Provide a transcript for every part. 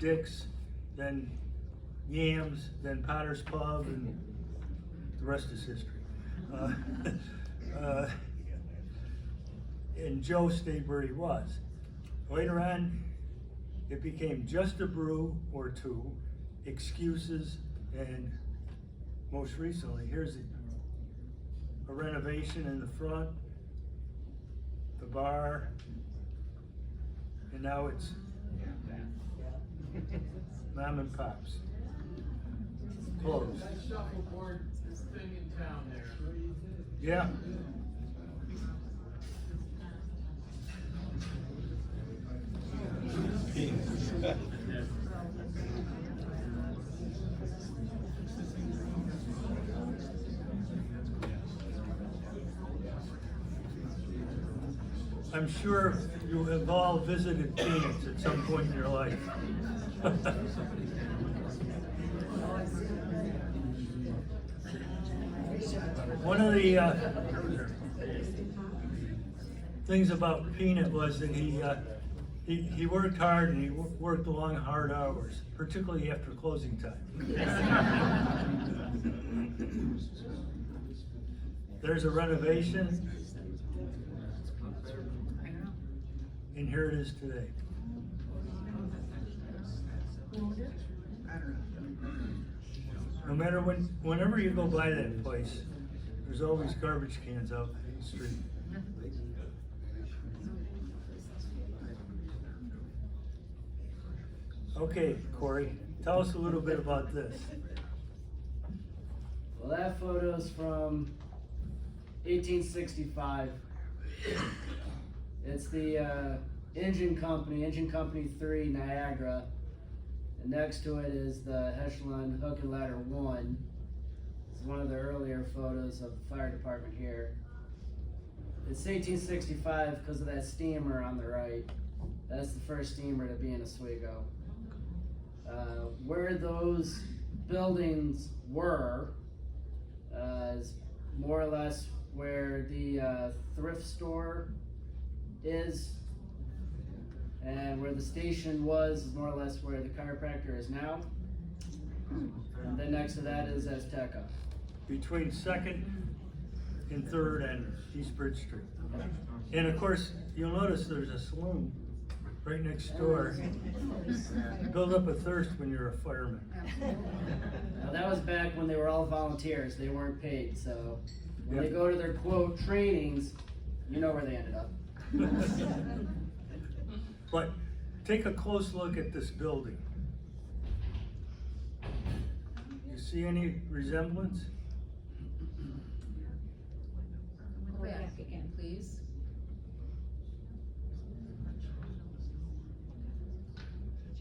Dick's, then Yams, then Potter's Pub, and the rest is history. And Joe stayed where he was. Later on, it became just a brew or two, excuses, and most recently, here's a renovation in the front, the bar, and now it's mom and pops. Closed. That shuffleboard thing in town there. Yeah. I'm sure you have all visited Phoenix at some point in your life. One of the things about Peanut was that he worked hard, and he worked long, hard hours, particularly after closing time. There's a renovation, and here it is today. No matter whenever you go by that place, there's always garbage cans out in the street. Okay, Corey, tell us a little bit about this. Well, that photo's from 1865. It's the Engine Company 3, Niagara. And next to it is the Echelon Hook and Ladder 1. It's one of the earlier photos of the fire department here. It's 1865 because of that steamer on the right. That's the first steamer to be in Oswego. Where those buildings were is more or less where the thrift store is, and where the station was is more or less where the chiropractor is now. And then next to that is Azteca. Between 2nd and 3rd and East Bridge Street. And of course, you'll notice there's a saloon right next door. Build up a thirst when you're a fireman. Now that was back when they were all volunteers, they weren't paid, so when Yep. they go to their quote trainings, you know where they ended up. But take a close look at this building. You see any resemblance? Go back again, please.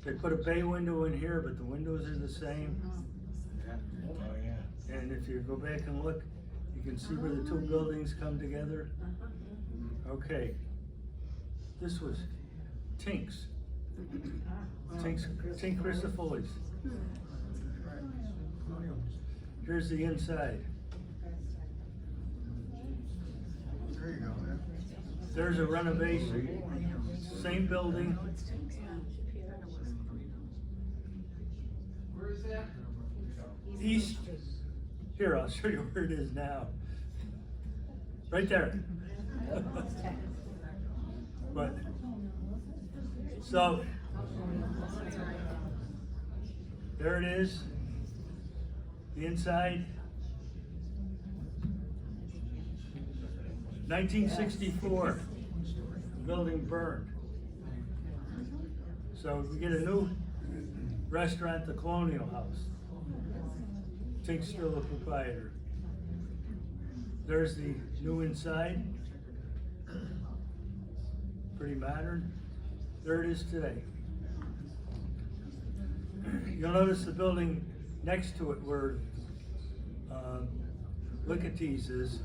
They put a bay window in here, but the windows are the same. And if you go back and look, you can see where the two buildings come together. Okay. This was Tink's. Tink Christofoli's. Here's the inside. There you go. There's a renovation. Same building. Where is that? East. Here, I'll show you where it is now. Right there. But, so, there it is. The inside. 1964. The building burned. So we get a new restaurant, the Colonial House. Tink's still the proprietor. There's the new inside. Pretty modern. There it is today. You'll notice the building next to it where Lickite's is,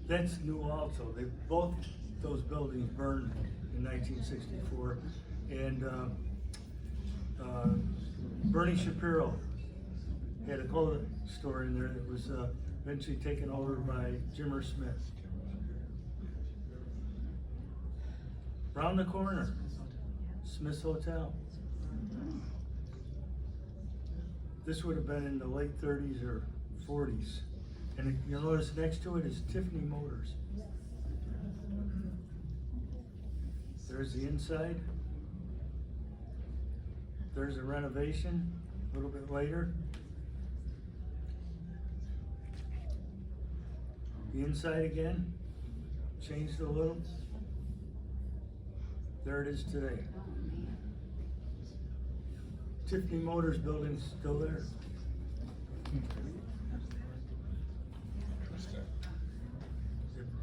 that's new also. Both those buildings burned in 1964. And Bernie Shapiro had a clothing store in there that was eventually taken over by Jimmer Smith. Around the corner, Smith's Hotel. This would have been in the late thirties or forties. And you'll notice next to it is Tiffany Motors. There's the inside. There's a renovation a little bit later. The inside again, changed a little. There it is today. Tiffany Motors building's still there.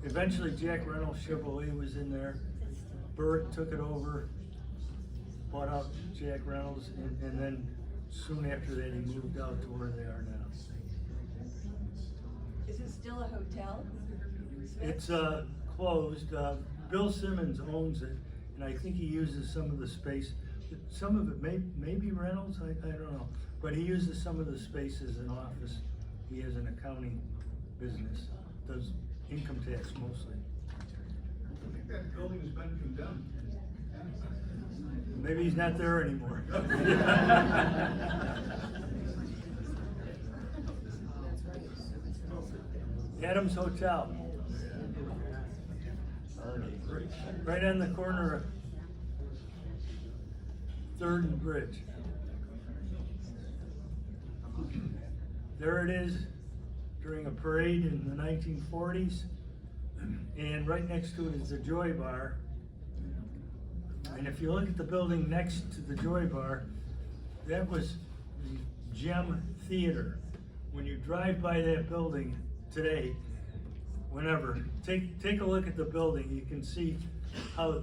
Eventually Jack Reynolds Chevrolet was in there. Burt took it over, bought out Jack Reynolds, and then soon after that he moved out to where they are now. Is it still a hotel? It's closed. Bill Simmons owns it, and I think he uses some of the space. Some of it may be Reynolds, I don't know. But he uses some of the space as an office. He has an accounting business, does income tax mostly. I think that building has been condemned. Maybe he's not there anymore. Adams Hotel. Right on the corner of 3rd and Bridge. There it is during a parade in the 1940s. And right next to it is the Joy Bar. And if you look at the building next to the Joy Bar, that was the Gem Theater. When you drive by that building today, whenever, take a look at the building. You can see how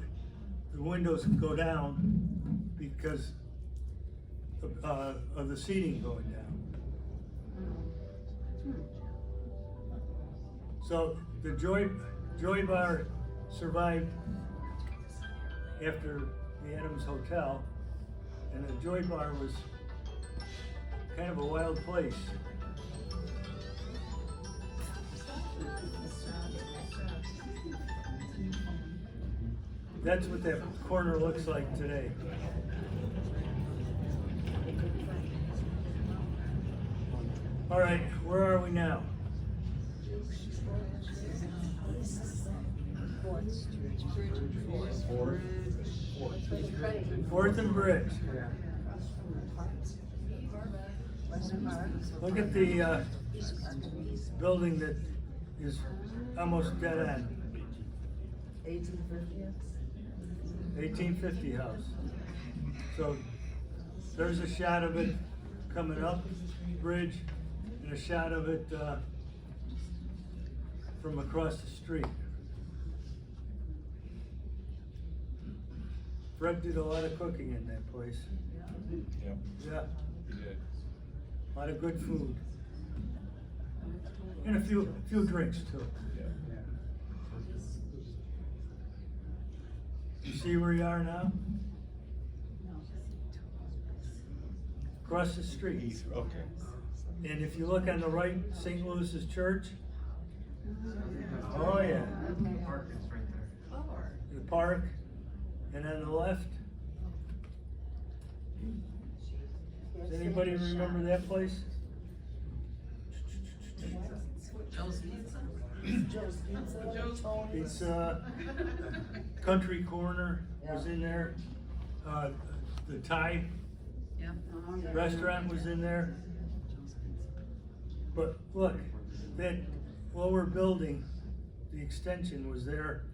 the windows go down because of the seating going down. So the Joy Bar survived after the Adams Hotel, and the Joy Bar was kind of a wild place. That's what that corner looks like today. All right, where are we now? Fourth and Bridge. Look at the building that is almost dead end. 1850 house. So there's a shot of it coming up bridge and a shot of it from across the street. Fred did a lot of cooking in that place. Yep. Yeah, He did. a lot of good food. And a few drinks too. Yeah. You see where you are now? Across the street. Okay. And if you look on the right, St. Louis's church. Oh yeah. The park is right there. The park. And on the left. Does anybody remember that place? Joe's Pizza. It's Country Corner was in there. The Thai restaurant was in there. But look, that lower building, the extension was there.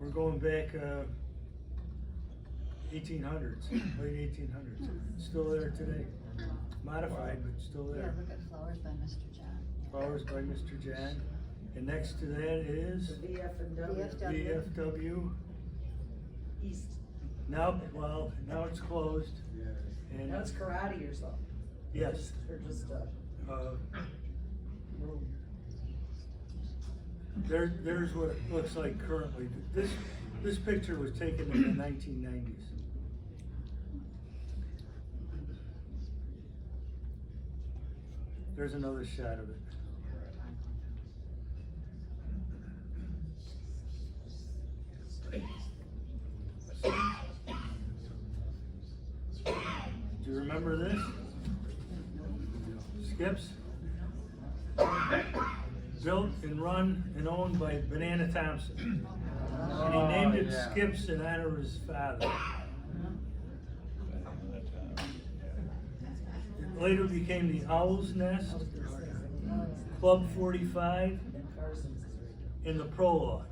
We're going back 1800s, late 1800s. Still there today. Modified, but still Yeah, there. look at flowers by Mr. John. Flowers by Mr. Jan. And next to that is VFW. East. Now it's closed. And That's karate or something. yes, Or just room. there's what it looks like currently. This picture was taken in the 1990s. There's another shot of it. You remember this? Skips? Built and run and owned by Banana Thompson. And he named it Skips in honor of his father. It later became the Owl's Nest, Club 45, and the Prologue.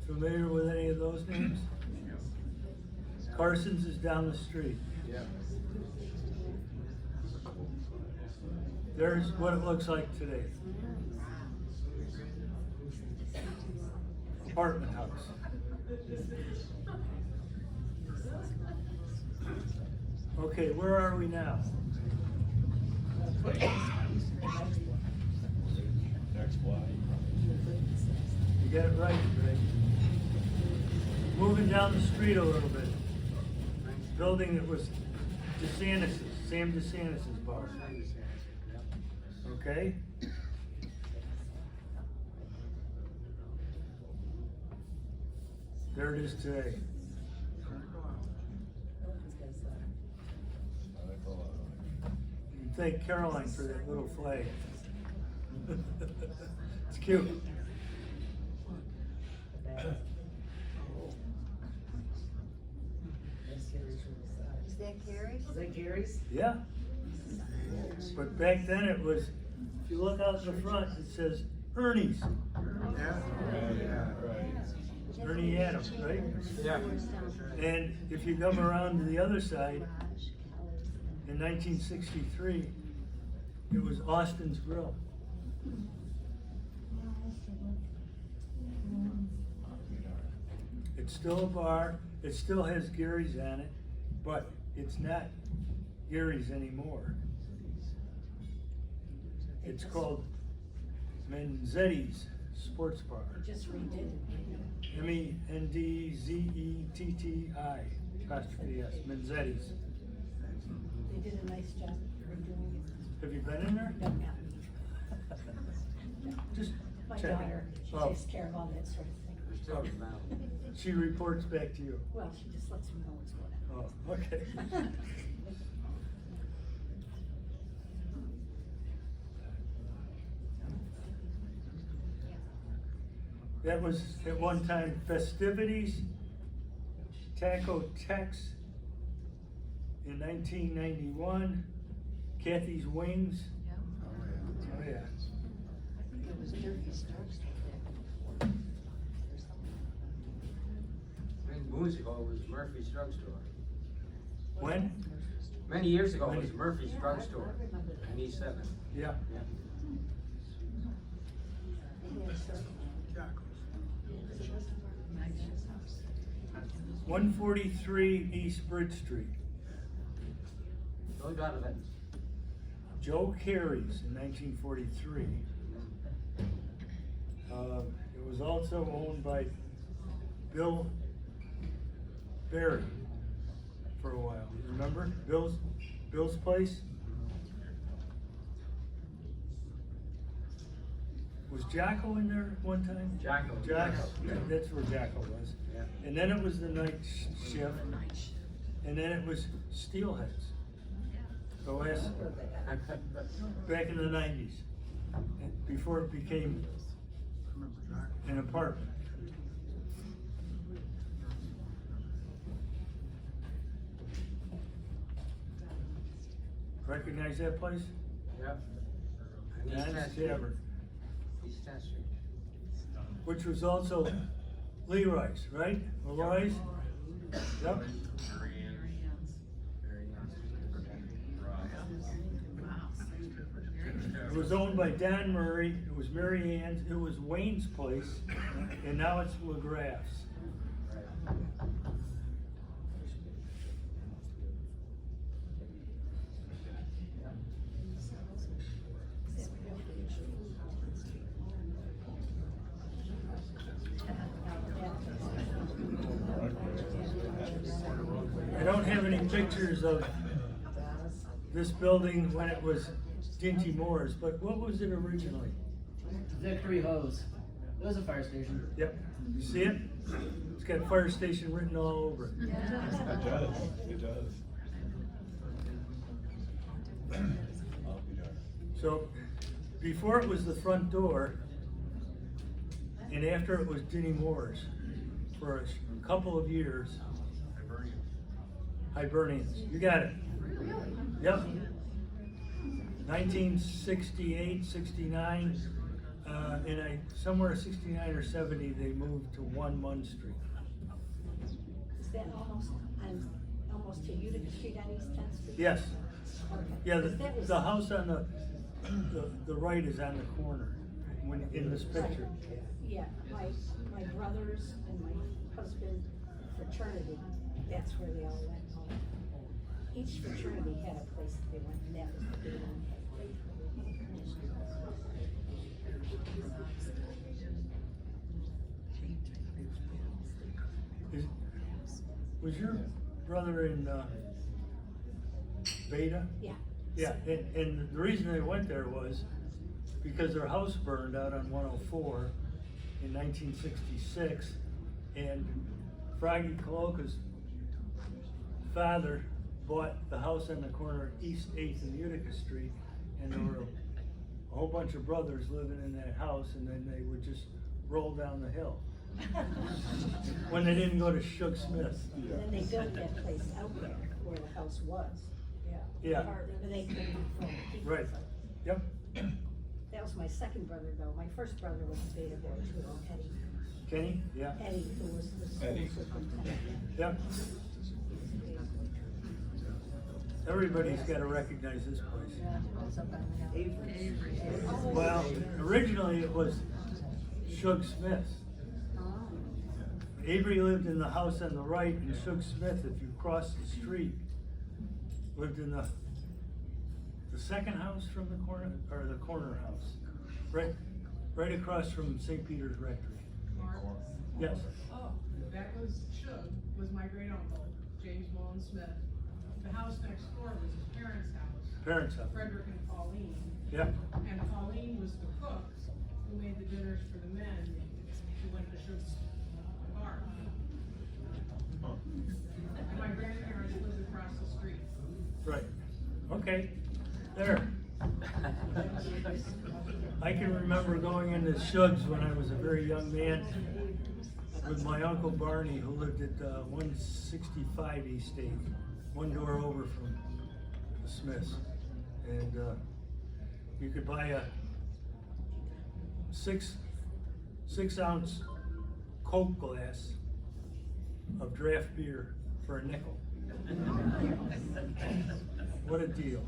Familiar with any of those names? Carson's is down the street. Yeah. There's what it looks like today. Apartment house. Okay, where are we now? Next slide. You got it right, Greg. Moving down the street a little bit. Building that was DeSantis', Sam DeSantis' bar. Okay? There it is today. Thank Caroline for that little flag. It's cute. Is that Gary's? Is that Gary's? Yeah. But back then it was, if you look out the front, it says Ernie's. Ernie Adams, right? Yeah. And if you come around to the other side, in 1963, it was Austin's Grill. It's still a bar, it still has Gary's on it, but it's not Gary's anymore. It's called Menzetti's Sports Bar. Just redid it. MENDZETTI apostrophe S, Menzetti's. They did a nice job redoing it. Have you been in there? No, no. Just My check. daughter, she Oh. takes care of all that sort of thing. She reports back to you. Well, she just lets me know what's going on. Oh, okay. That was at one time Festivities, Taco Tex in 1991, Kathy's Wings. Oh yeah. Many moons ago, it was Murphy's Drugstore. When? Many years ago, it was Murphy's Drugstore on E7. Yeah. Yeah. 143 East Bridge Street. No doubt of it. Joe Carey's in 1943. It was also owned by Bill Berry for a while. Remember Bill's place? Was Jocko in there at one time? Jocko. Jocko, that's where Jocko was. Yeah. And then it was the night shift, and then it was Steelheads. The last, back in the 90s, before it became an apartment. Recognize that place? Yep. On East Nan's 10th Street. Tavern, East 10th Street. which was also Leroy's, right? Leroy's? Yep. Very It was owned by Don Murray, it was Mary Ann's, it was Wayne's place, and now it's LaGraff's. I don't have any pictures of this building when it was Dinty Moore's, but what was it originally? Victory Hose. It was a fire station. Yep, you see it? It's got fire station written all over it. It does, it does. So, before it was the front door, and after it was Dinny Moore's, for a couple of years. Hibernians. You got it. Yep. 1968, 69, and somewhere 69 or 70, they moved to 1 Munn Street. Is that almost to Utica Street on East 10th Street? Yes. Okay. Yeah, Because that was- the house on the right is on the corner in this picture. Yeah, my brothers and my husband fraternity, that's where they all went home. Each fraternity had a place that they went, and that was the big one. Was your brother in Beta? Yeah. Yeah, and the reason they went there was because their house burned out on 104 in 1966, and Froggy Coloca's father bought the house on the corner of East 8th and Utica Street, and there were a whole bunch of brothers living in that house, and then they would just roll down the hill when they didn't go to Shug Smith. And then they built that place out there where the house was. Yeah. And they couldn't afford to keep it. Right. Yep. That was my second brother though. My first brother was a Beta boy too, Eddie. Kenny? Yeah. Eddie, who was the school Eddie. superintendent. Yep. Everybody's got to recognize this place. Well, originally it was Shug Smith's. Avery lived in the house on the right, and Shug Smith, if you cross the street, lived in the second house from the corner, or the corner house, right across from St. Peter's Rectory. Yes. Oh, that was Shug, was my great uncle, James Mullen Smith. The house next door was his parents' house, Parents' house. Frederick and Pauline. Yep. And Pauline was the cook who made the dinners for the men who went to Shug's bar. And my grandparents lived across the street. Right. Okay. There. I can remember going into Shug's when I was a very young man with my Uncle Barney, who lived at 165 East 8th, one door over from the Smiths. And you could buy a six ounce Coke glass of draft beer for a nickel. What a deal.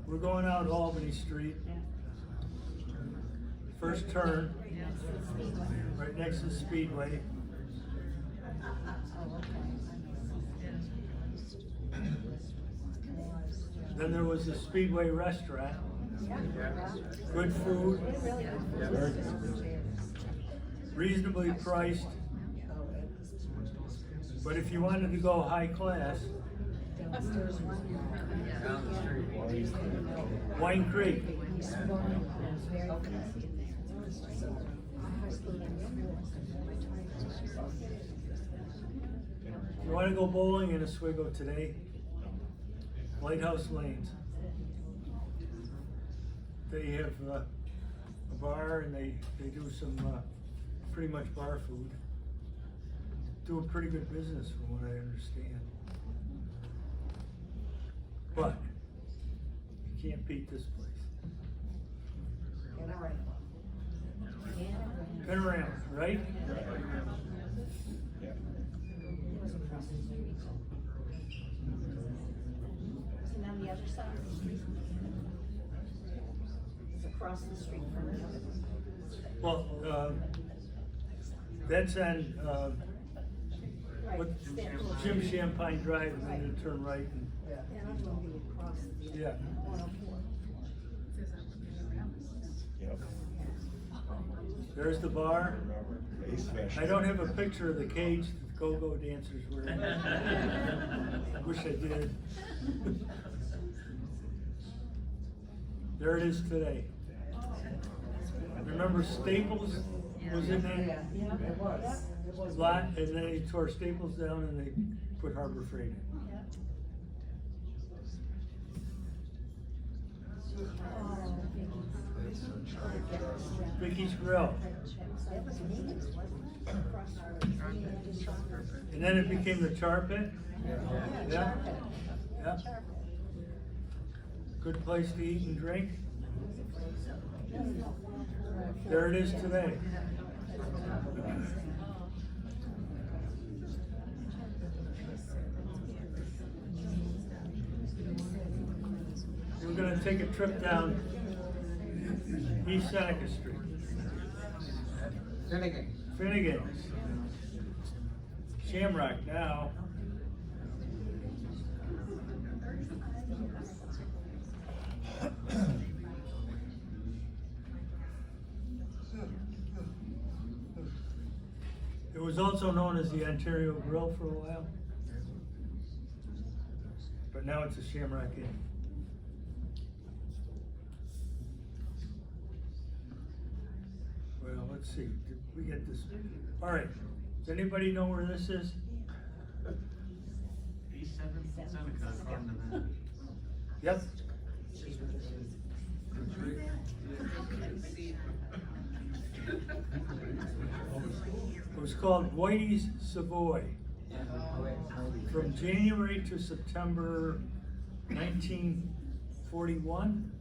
We're going out Albany Street. First turn, right next to the Speedway. Then there was the Speedway restaurant. Good food. Reasonably priced. But if you wanted to go high class, Wine Creek. You want to go bowling in Oswego today? Lighthouse Lanes. They have a bar, and they do some pretty much bar food. Do a pretty good business from what I understand. But you can't beat this place. Panorama, right? Yeah. Isn't on the other side of the street? It's across the street from the other one. Well, that's on Right, what, it's that little- Jim Champagne Drive, and then you turn right and, That other one would be across the yeah. 104. Yep. There's the bar. Ace Special. I don't have a picture of the cage that go-go dancers were in. I wish I did. There it is today. Remember Staples was in that lot, and then he tore Staples down and they put put Harbor Freight in. Oh, Vicky's Grill. that was me. Across the road. And then it became the Char Pit. Yeah, Yeah. Char Pit. Yeah. Char Good place to eat and drink. Pit. There it is today. We're gonna take a trip down East Seneca Street. Finnegan. Finnegan's. Shamrock now. It was also known as the Ontario Grill for a while. But now it's a Shamrock Inn. Well, let's see, did we get this? All right, does anybody know where this is? B7, Seneca, according to that. Yep. It was called Whitey's Savoy. From January to September 1941.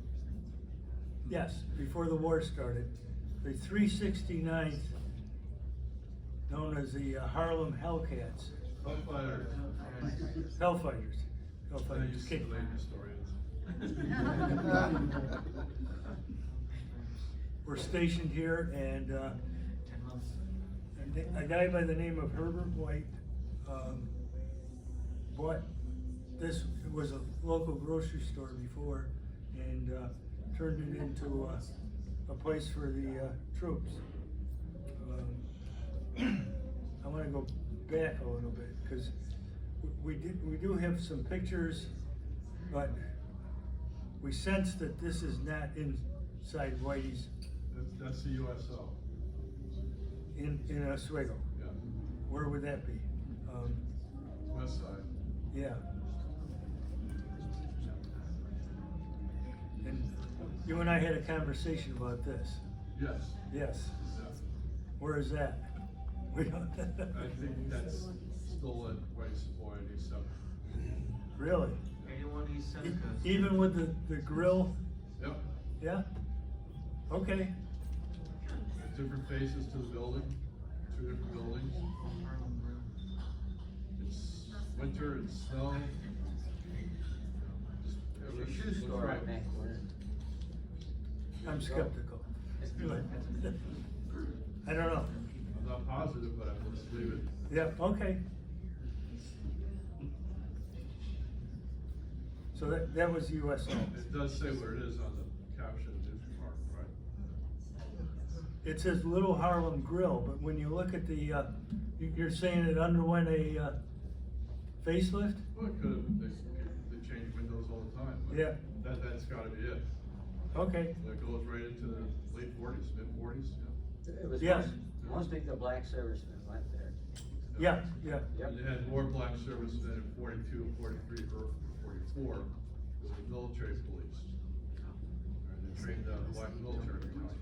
Yes, before the war started. The 369th, known as the Harlem Hellcats. Hellfire. Hellfighters. Hellfighters. Used to Kick- relate historians. We're stationed here, and a guy by the name of Herbert White bought this. It was a local grocery store before, and turned it into a place for the troops. I want to go back a little bit because we do have some pictures, but we sense that this is not inside Whitey's That's the USO. in Oswego. Yeah. Where would that be? West side. Yeah. And you and I had a conversation about this. Yes. Yes. Yeah. Where is that? We don't. I think that's still at White Savoy and East Seneca. Really? 81 East Seneca. Even with the grill? Yep. Yeah? Okay. Different faces to the building, two different buildings. It's winter and snow. There's a shoe store on that corner. I'm skeptical. I don't know. I'm not positive, but I'm gonna leave it. Yeah, okay. So that was USO. It does say what it is on the caption of the mark, right? It says Little Harlem Grill, but when you look at the, you're saying it underwent a facelift? Well, it could have, they change windows all the time. but Yeah. That's gotta be it. Okay, That goes right into the late 40s, mid 40s, yeah. It was Yes. mostly the black servicemen went there. yeah, yeah. Yep. And they had more black servicemen in 42, 43, or 44, with the military police. And they trained the black military battalion.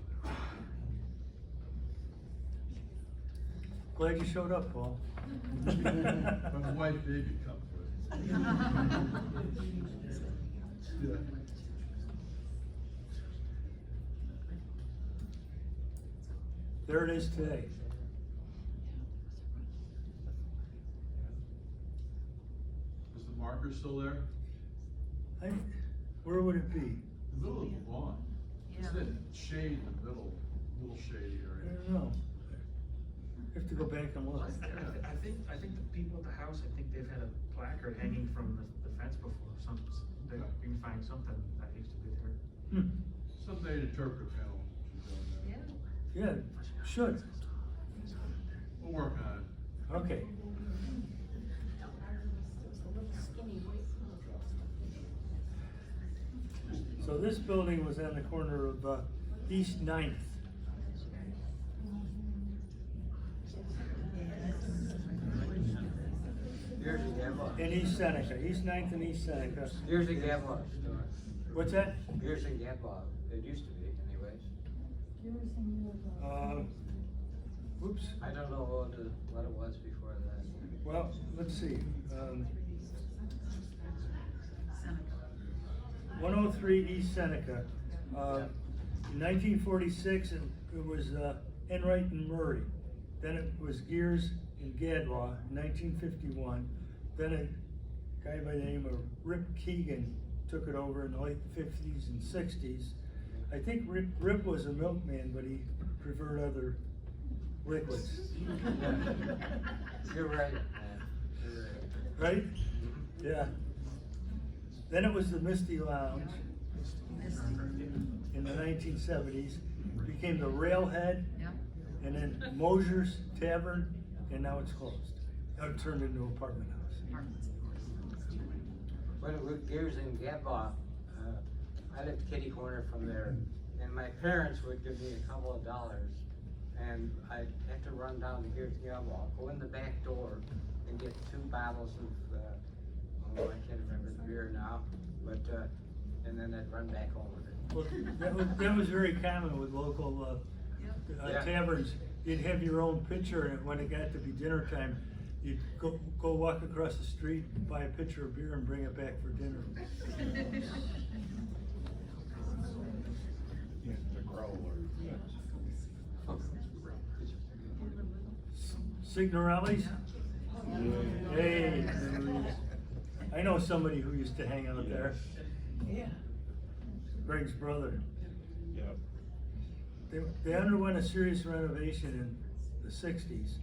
Glad you showed up, Paul. But my wife baby come for it. Yeah. There it is today. Is the marker still there? Where would it be? The middle of the lawn. It's that shade in the middle, little shady I area. don't know. Have to go back and look. I think the people at the house, I think they've had a placard hanging from the fence before, they can find something that used to be there. Hmm. Someday an interpretive panel should go in there. Yeah, should. We'll work on it. Okay. So this building was on the corner of East 9th. Here's a Gamma. in East Seneca, East Ninth and East Seneca. Here's a Gamma store. What's that? Here's a Gamma. It used to be anyways. Oops, I don't know what it was before that. well, let's see, 103 East Seneca. In 1946, it was Enright and Murray. Then it was Gears and Gadwa in 1951. Then a guy by the name of Rip Keegan took it over in the late 50s and 60s. I think Rip was a milkman, but he preferred other liquids. You're right, man. You're right. Right? Yeah. Then it was the Misty Lounge in the 1970s. Became the Railhead, Yeah. and then Mosier's Tavern, and now it's closed. Now it turned into an apartment house. When it was Gears and Gamma, I lived kitty corner from there, and my parents would give me a couple of dollars, and I'd have to run down to Gears and Gamma, go in the back door, and get 2 bottles of, I can't remember the beer now, but, and then I'd run back home with it. Well, that was very common with local Yeah. taverns. You'd have your own pitcher, and when it got to be dinner time, you'd go walk across the street, buy a pitcher of beer, and bring it back for dinner. Yeah, the growler. Signorelli's? Hey, I know somebody who used to hang out there. Yeah. Greg's brother. Yep. They underwent a serious renovation in the 60s.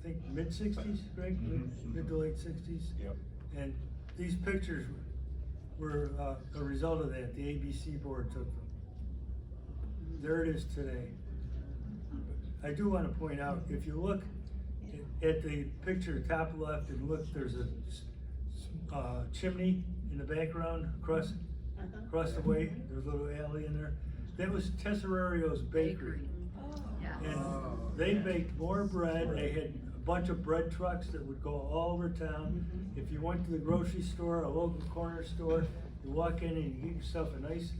I think mid-60s, Greg? Mid to late 60s? Yep. And these pictures were a result of that. The ABC board took them. There it is today. I do want to point out, if you look at the picture top left and look, there's a chimney in the background across the way. There's a little alley in there. That was Tesserario's Bakery. Yeah. And they baked more bread. They had a bunch of bread trucks that would go all over town. If you went to the grocery store, a local corner store, you walk in and you get yourself a nice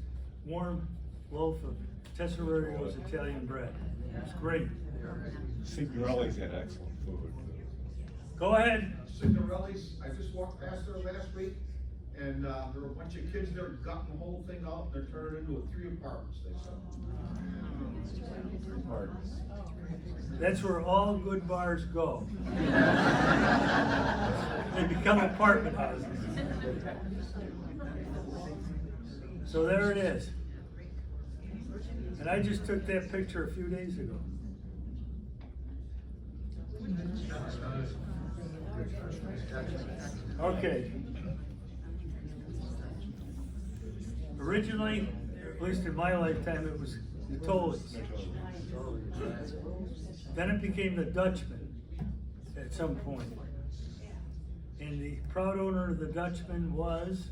warm loaf of Tesserario's Italian bread. It's great. Signorelli's had excellent food. Go ahead. Cinderelli's, I just walked past there last week, and there were a bunch of kids there gutting the whole thing out, they're turning it into 3 apartments, they said. That's where all good bars go. They become apartment houses. So there it is. And I just took that picture a few days ago. Okay. Originally, at least in my lifetime, it was the Tolleys. Then it became the Dutchman at some point. And the proud owner of the Dutchman was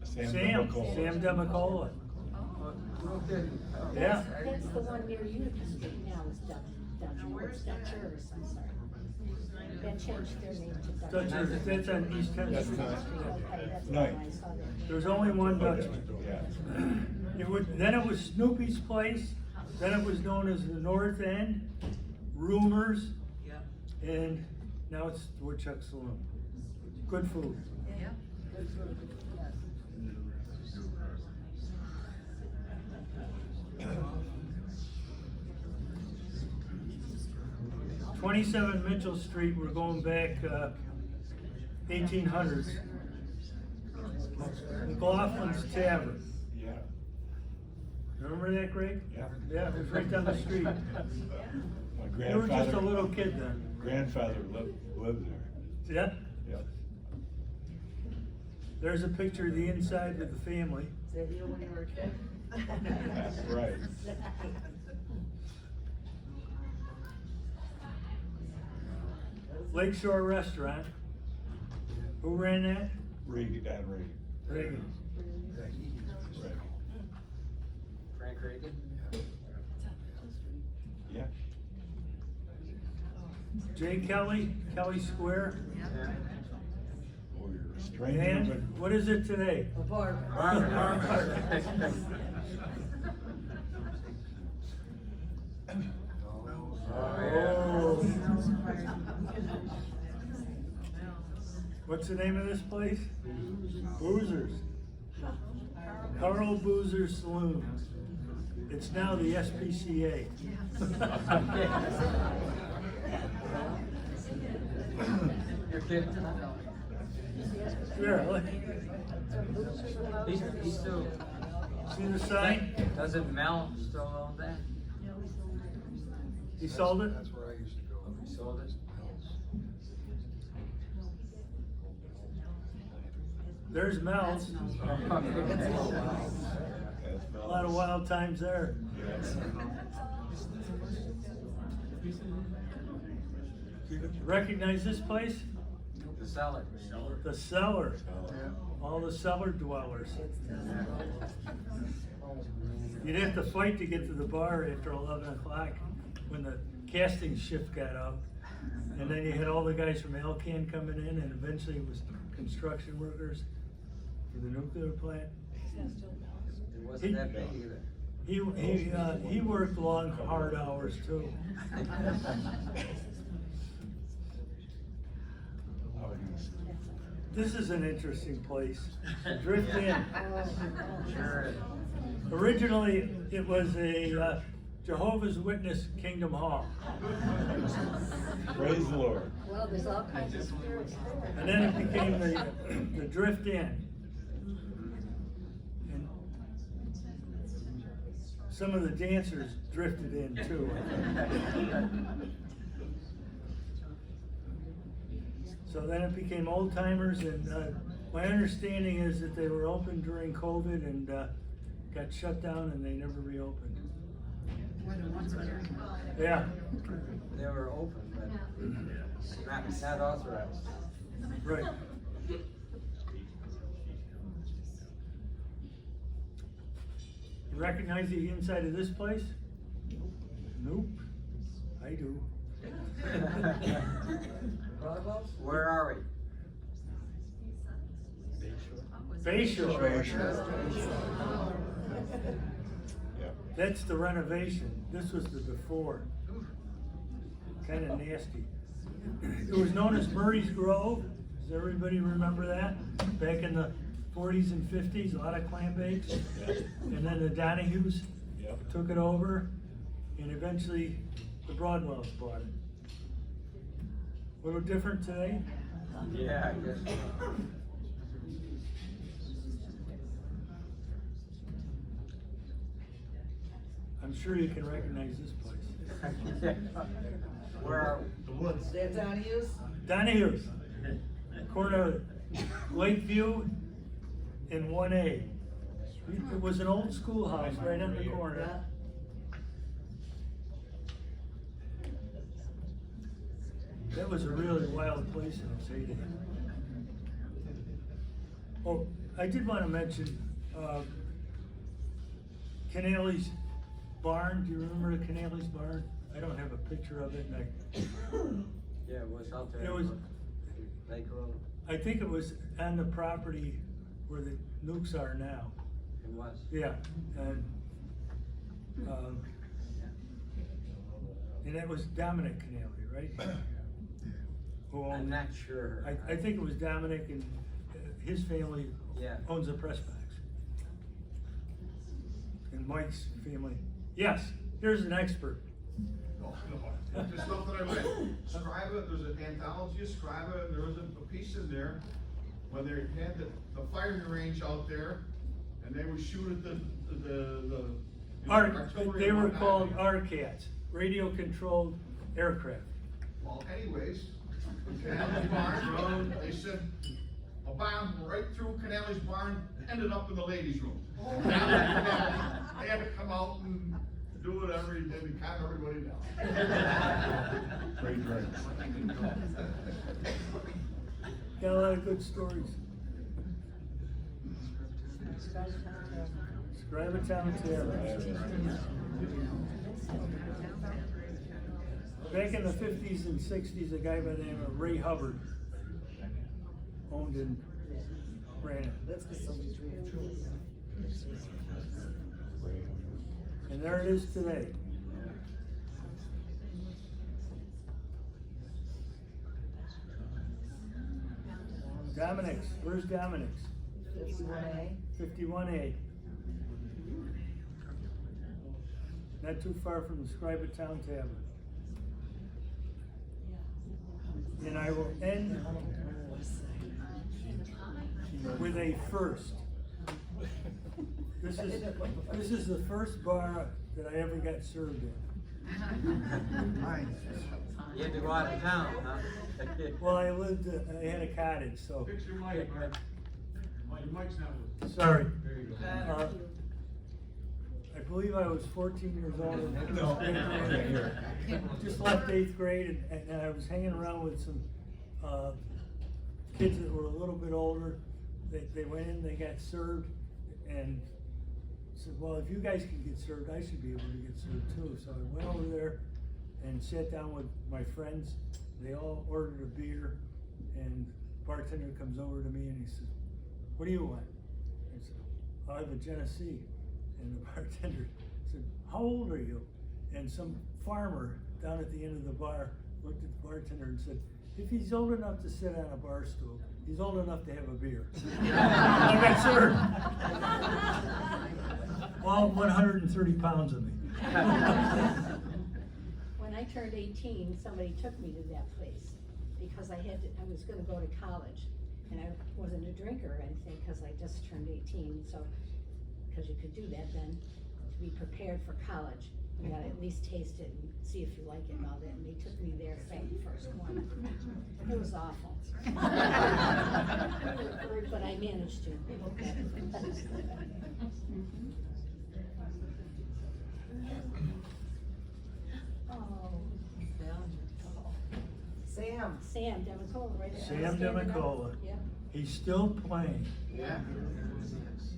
Sam Demicola. Yeah. That's the one near Utica Street now is Dutch, Dutch Service, I'm sorry. That changed their name to Dutch. Dutch Service, that's on East 10th That's Street. nice. Okay, that's Nice. why I saw that. There's only one Dutchman. Yeah. Then it was Snoopy's Place, then it was known as the North End, Rumors, and now it's Woodchuck Saloon. Good food. Yeah. 27 Mitchell Street, we're going back 1800s. McLaughlin's Tavern. Yeah. Remember that, Greg? Yeah. Yeah, it was right down the street. My You were just a grandfather. little kid then. Grandfather lived there. Yeah? Yep. There's a picture of the inside with the family. Is that you when you were a kid? Right. Lakeshore Restaurant. Who ran that? Regan, Dan Regan. Reagan. Right. Frank Reagan? Yeah. J. Kelly, Kelly Square. Yeah. Oh, you're a stranger, And what is it today? Barber. Oh. What's the name of this place? Boozers. Carl Boozer Saloon. It's now the SPCA. You're kidding? Here, look. He's still, See the sign? doesn't Mel still own that? He sold it? He sold it? There's Mel's. A lot of wild times there. You recognize this place? The cellar. The cellar. All the cellar dwellers. You'd have to fight to get to the bar after 11 o'clock when the casting shift got out. And then you had all the guys from Alcan coming in, and eventually it was construction workers for the nuclear plant. It wasn't that big either. He worked long, hard hours too. This is an interesting place. Drift in. Sure. Originally, it was a Jehovah's Witness Kingdom Hall. Praise the Lord. Well, there's all kinds of spirits there. And then it became the Drift Inn. And some of the dancers drifted in too. So then it became Old Timers, and my understanding is that they were open during COVID and got shut down and they never reopened. Yeah. They were open, but not authorized. Right. You recognize the inside of this place? Nope. I do. Where are we? Bayshore. Yeah. That's the renovation. This was the before. Kind of nasty. It was known as Murray's Grove. Does everybody remember that? Back in the 40s and 50s, a lot of clam bakes. And then the Donahues Yep. took it over, and eventually the Broadwells bought it. A little different today. Yeah, I guess. I'm sure you can recognize this place. Where are we? The woods. Donahue's, corner of Lakeview and 1A. It was an old schoolhouse right on the corner. That was a really wild place in its heyday. Oh, I did want to mention Canale's barn. Do you remember the Canale's barn? I don't have a picture of it. Yeah, it was out there. It was- Lake Road. I think it was on the property where the nukes are now. It was. Yeah, and that was Dominic Canale, right? Who I'm owned, not sure. I think it was Dominic, and his family Yeah. owns the press box. And Mike's family. Yes, here's an expert. The stuff that I read, Scriba, there's an anthology of Scriba, and there was a piece in there when they had the firing range out there, and they would shoot at the artillery. They and were whatnot. called RCATs, radio controlled aircraft. Well, anyways, Canale's barn, they said a bomb right through Canale's barn, ended up in the ladies' room. They had to come out and do whatever he did and calm everybody down. Free drinks. Got a lot of good stories. Scriba Town Tavern. Back in the 50s and 60s, a guy by the name of Ray Hubbard owned and ran it. And there it is today. Dominic's, where's Dominic's? 51A. Not too far from the Scribe Town Tavern. And I will end with a first. This is the first bar that I ever got served in. You had to go out of town, huh? Well, I had a cottage, so. Fix your mic, Mark. Your mic's not working. Sorry. There you go. I believe I was 14 years old. No. Just left 8th grade, and I was hanging around with some kids that were a little bit older. They went in, they got served, and said, well, if you guys can get served, I should be able to get served too. So I went over there and sat down with my friends. They all ordered a beer, and the bartender comes over to me and he says, what do you want? I said, I'll have a Genesee. And the bartender said, how old are you? And some farmer down at the end of the bar looked at the bartender and said, if he's old enough to sit on a bar stool, he's old enough to have a beer. I got served. All 130 pounds of me. When I turned 18, somebody took me to that place because I was gonna go to college. And I wasn't a drinker or anything because I just turned 18, so, because you could do that then, to be prepared for college. You gotta at least taste it and see if you like it and all that, and they took me there back the first one. It was awful. But I managed to. Oh. Sam Demicola, right there. Sam Demicola. Yep. He's still playing. Yeah.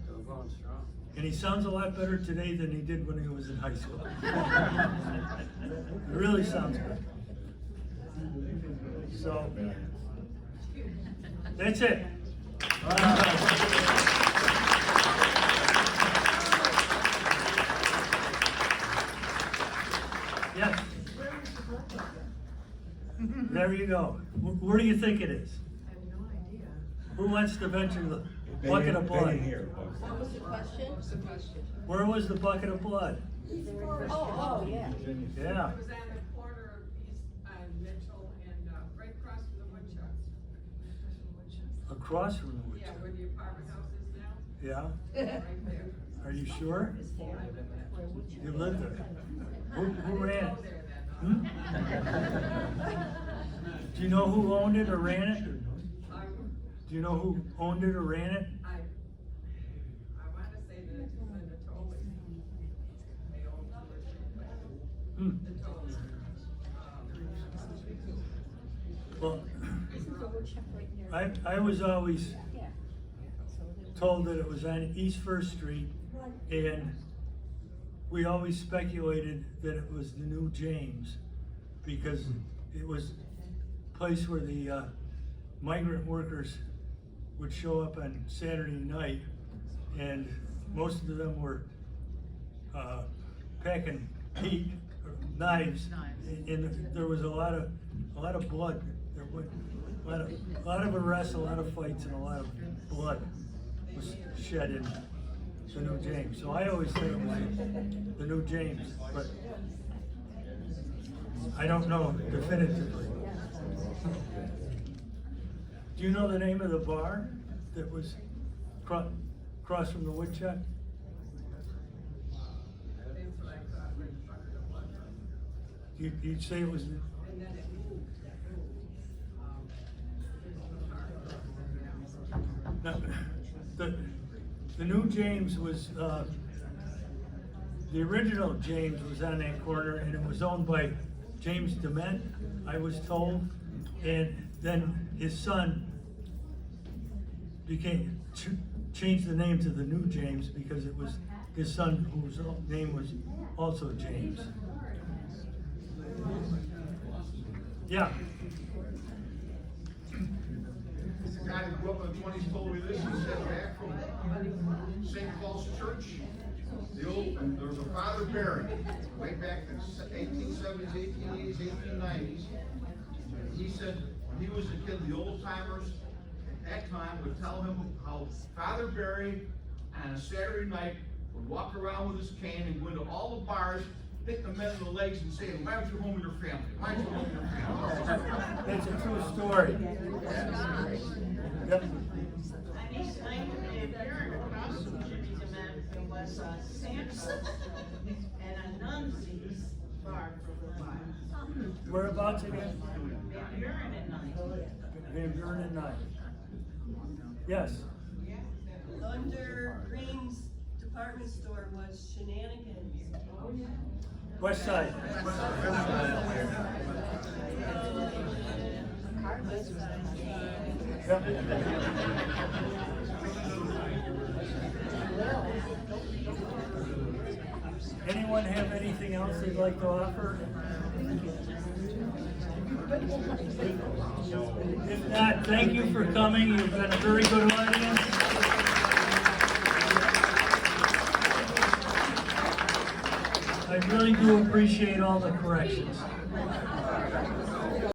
Still going strong. And he sounds a lot better today than he did when he was in high school. It really sounds good. So, that's it. Yes. There you go. Where do you think it is? I have no idea. Who wants to venture the bucket of blood? Here, What was the question? What's the question? Where was the bucket of blood? Oh, yeah. Yeah. It was on the corner of East, Mitchell and, right across from the woodchucks. Across from the woods. Yeah, where the apartment house is now, Yeah? right there. Are you sure? I live there. You lived there? Who ran Go it? there then. Hmm? Do you know who owned it or ran it? Do you know who owned it or ran it? I wanna say that it's the Tolley. They own Hmm. the Tolley. Well, Isn't the woodchuck right near? I was always Yeah. So then- told that it was on East First Street, and we always speculated that it was the new James, because it was a place where the migrant workers would show up on Saturday night, and most of them were packing heat, knives, and there was a lot of blood. There was a lot of arrests, a lot of fights, and a lot of blood was shed in the new James. So I always said it was the new James, but I don't know definitively. Do you know the name of the bar that was across from the woodchuck? That's what I thought, where the bucket of blood was. You'd say it was, And then it moved, no, the new James was, the original James was on that corner, and it was owned by James Dement, I was told, and then his son changed the name to the new James because it was his son whose name was also James. Yeah. The guy who grew up in the twenties told me this, he said back from St. Paul's Church, there was a Father Barry, way back in the 1870s, 1880s, 1890s. He said, when he was a kid, the old timers at that time would tell him how Father Barry on a Saturday night would walk around with his cane and go into all the bars, hit the men in the legs and say, why aren't you home with your family? Why aren't you home with your family? That's a true story. Yep. Was Samson and a nun's bar for a while. Whereabouts again? Van Buren and Night. Van Buren and Night. Yes. Under Green's department store was Shenanigans. West side. Yep. Anyone have anything else they'd like to offer? If not, thank you for coming. You've been a very good audience. I really do appreciate all the corrections.